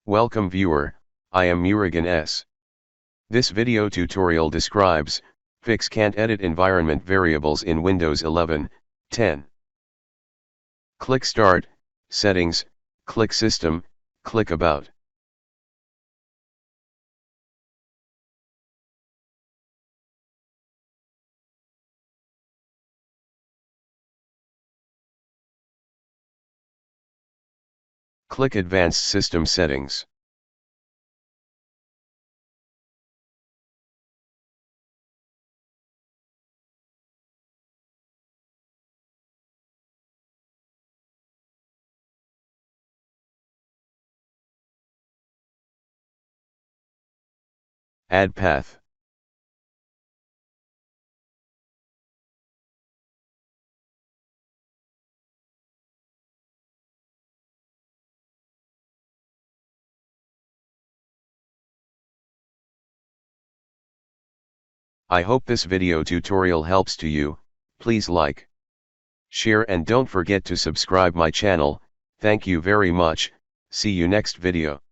Welcome viewer, I am Murugan S. This video tutorial describes, fix can't edit environment variables in Windows 11, 10. Click Start, Settings, click System, click About. Click Advanced System Settings. Add path. I hope this video tutorial helps to you. Please like, share and don't forget to subscribe my channel. Thank you very much. See you next video.